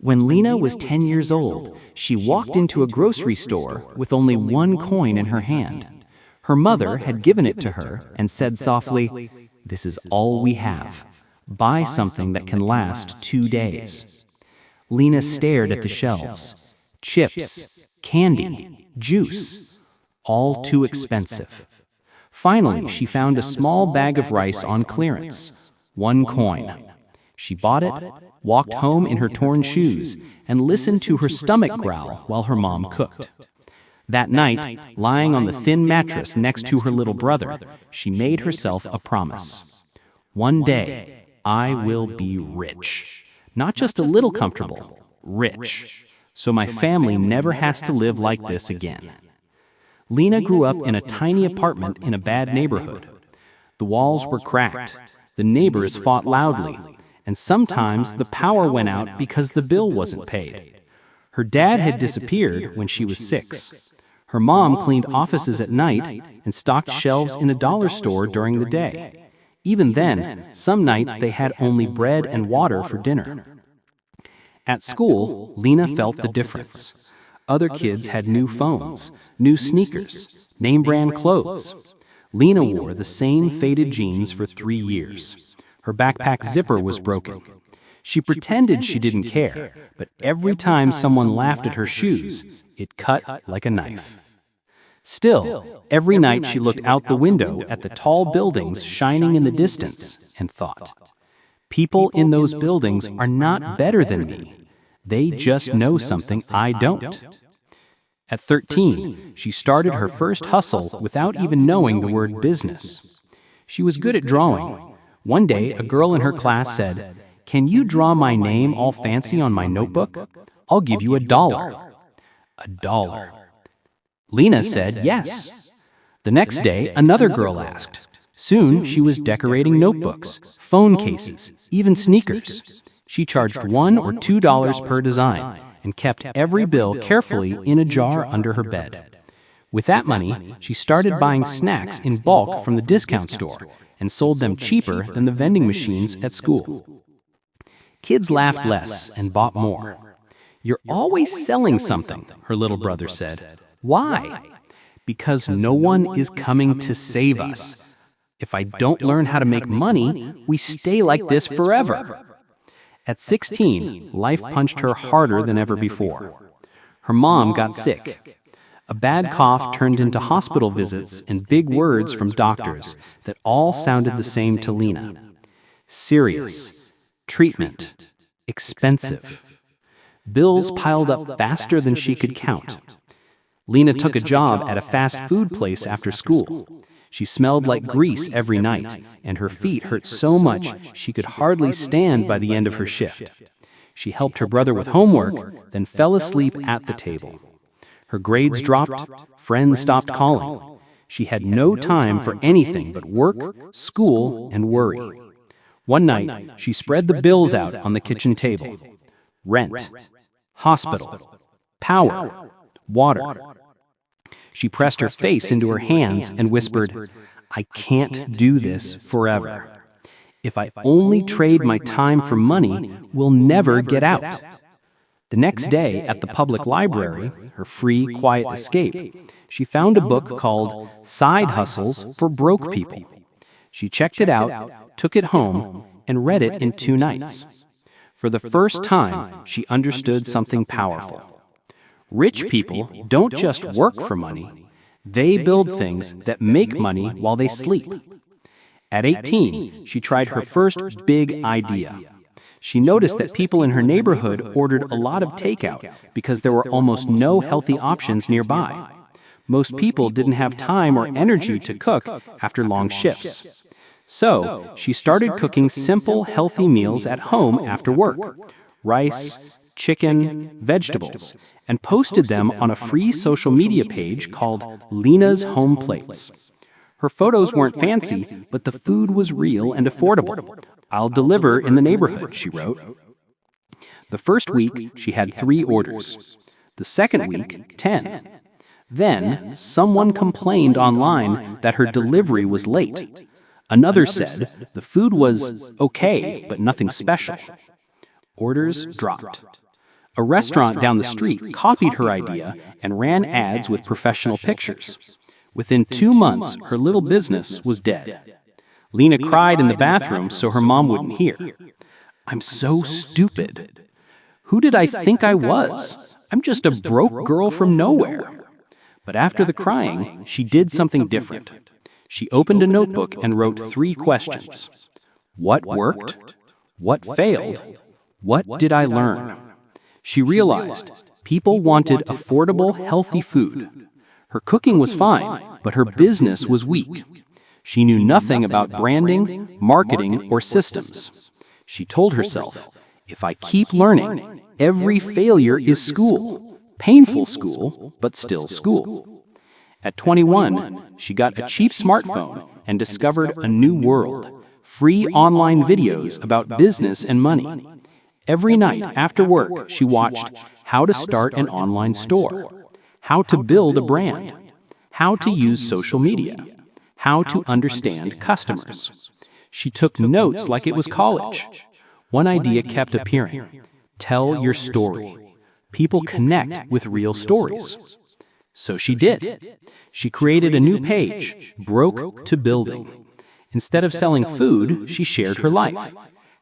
When Lina was 10 years old, she walked into a grocery store with only one coin in her hand. Her mother had given it to her and said softly, "This is all we have. Buy something that can last 2 days." Lina stared at the shelves. Chips, candy, juice, all too expensive. Finally, she found a small bag of rice on clearance. 1 coin. She bought it, walked home in her torn shoes, and listened to her stomach growl while her mom cooked. That night, lying on the thin mattress next to her little brother, she made herself a promise. "One day, I will be rich. Not just a little comfortable, rich. So my family never has to live like this again." Lina grew up in a tiny apartment in a bad neighborhood. The walls were cracked, the neighbors fought loudly, and sometimes the power went out because the bill wasn't paid. Her dad had disappeared when she was 6. Her mom cleaned offices at night and stocked shelves in a dollar store during the day. Even then, some nights they had only bread and water for dinner. At school, Lina felt the difference. Other kids had new phones, new sneakers, name-brand clothes. Lina wore the same faded jeans for 3 years. Her backpack zipper was broken. She pretended she didn't care, but every time someone laughed at her shoes, it cut like a knife. Still, every night she looked out the window at the tall buildings shining in the distance and thought, "People in those buildings are not better than me. They just know something I don't." At 13, she started her first hustle without even knowing the word business. She was good at drawing. One day, a girl in her class said, "Can you draw my name all fancy on my notebook? I'll give you $1. $1. Lina said yes. The next day, another girl asked. Soon, she was decorating notebooks, phone cases, even sneakers. She charged $1 or $2 per design and kept every bill carefully in a jar under her bed. With that money, she started buying snacks in bulk from the discount store and sold them cheaper than the vending machines at school. Kids laughed less and bought more. "You're always selling something," her little brother said. "Why?" "Because no one is coming to save us. If I don't learn how to make money, we stay like this forever." At 16, life punched her harder than ever before. Her mom got sick. A bad cough turned into hospital visits and big words from doctors that all sounded the same to Lina. Serious, treatment, expensive. Bills piled up faster than she could count. Lina took a job at a fast food place after school. She smelled like grease every night, and her feet hurt so much she could hardly stand by the end of her shift. She helped her brother with homework, then fell asleep at the table. Her grades dropped, friends stopped calling. She had no time for anything but work, school, and worry. One night, she spread the bills out on the kitchen table. Rent, hospital, power, water. She pressed her face into her hands and whispered, "I can't do this forever. If I only trade my time for money, we'll never get out." The next day, at the public library, her free, quiet escape, she found a book called Side Hustles for Broke People. She checked it out, took it home, and read it in 2 nights. For the first time, she understood something powerful. Rich people don't just work for money, they build things that make money while they sleep. At 18, she tried her first big idea. She noticed that people in her neighborhood ordered a lot of takeout because there were almost no healthy options nearby. Most people didn't have time or energy to cook after long shifts. So, she started cooking simple, healthy meals at home after work. Rice, chicken, vegetables, and posted them on a free social media page called Lina's Home Plates. Her photos weren't fancy, but the food was real and affordable. "I'll deliver in the neighborhood," she wrote. The first week, she had 3 orders. The second week, 10. Then, someone complained online that her delivery was late. Another said the food was okay, but nothing special. Orders dropped. A restaurant down the street copied her idea and ran ads with professional pictures. Within 2 months, her little business was dead. Lina cried in the bathroom so her mom wouldn't hear. "I'm so stupid. Who did I think I was? I'm just a broke girl from nowhere." But after the crying, she did something different. She opened a notebook and wrote 3 questions. What worked? What failed? What did I learn? She realized people wanted affordable, healthy food. Her cooking was fine, but her business was weak. She knew nothing about branding, marketing, or systems. She told herself, if I keep learning, every failure is school. Painful school, but still school. At 21, she got a cheap smartphone and discovered a new world. Free online videos about business and money. Every night after work, she watched how to start an online store, how to build a brand, how to use social media, how to understand customers. She took notes like it was college. One idea kept appearing. Tell your story. People connect with real stories. So she did. She created a new page, Broke to Building. Instead of selling food, she shared her life.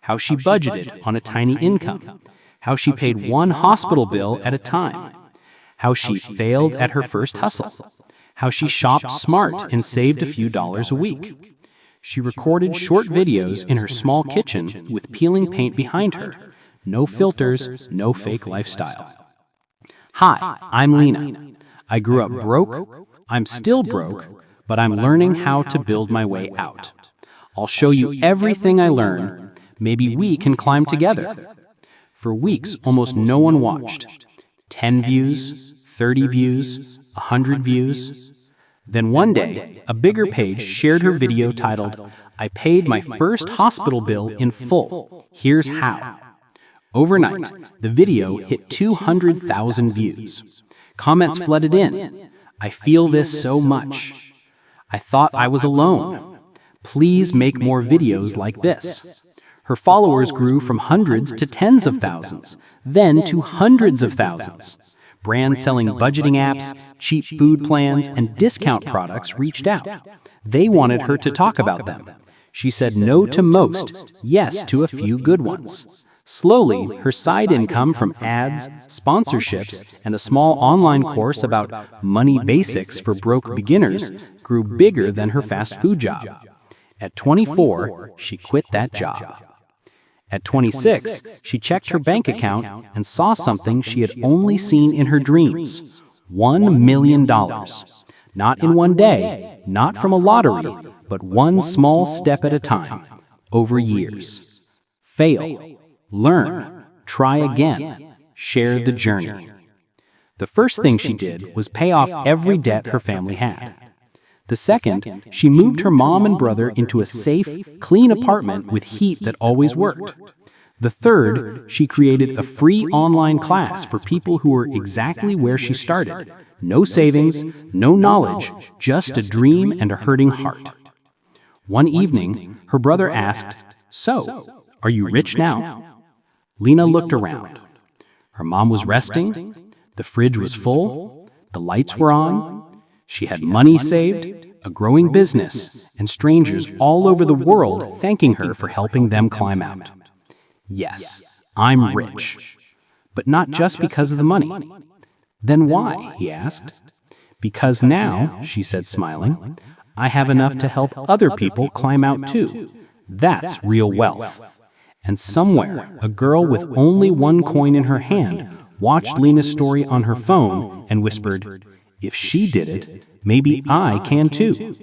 How she budgeted on a tiny income. How she paid one hospital bill at a time. How she failed at her first hustle. How she shopped smart and saved a few dollars a week. She recorded short videos in her small kitchen with peeling paint behind her. No filters, no fake lifestyle. Hi, I'm Lina. I grew up broke. I'm still broke, but I'm learning how to build my way out. I'll show you everything I learn. Maybe we can climb together. For weeks, almost no one watched. 10 views, 30 views, 100 views. Then one day, a bigger page shared her video titled, I paid my first hospital bill in full. Here's how. Overnight, the video hit 200,000 views. Comments flooded in. I feel this so much. I thought I was alone. Please make more videos like this. Her followers grew from hundreds to tens of thousands, then to hundreds of thousands. Brands selling budgeting apps, cheap food plans, and discount products reached out. They wanted her to talk about them. She said no to most, yes to a few good ones. Slowly, her side income from ads, sponsorships, and a small online course about money basics for broke beginners grew bigger than her fast food job. At 24, she quit that job. At 26, she checked her bank account and saw something she had only seen in her dreams. $1 million. Not in one day, not from a lottery, but one small step at a time, over years. Fail. Learn. Try again. Share the journey. The first thing she did was pay off every debt her family had. The second, she moved her mom and brother into a safe, clean apartment with heat that always worked. The third, she created a free online class for people who were exactly where she started. No savings, no knowledge, just a dream and a hurting heart. One evening, her brother asked, "So, are you rich now?" Lina looked around. Her mom was resting, the fridge was full, the lights were on. She had money saved, a growing business, and strangers all over the world thanking her for helping them climb out. Yes, I'm rich. But not just because of the money. Then why? He asked. Because now, she said smiling, I have enough to help other people climb out too. That's real wealth. And somewhere, a girl with only one coin in her hand watched Lina's story on her phone and whispered, if she did it, maybe I can too.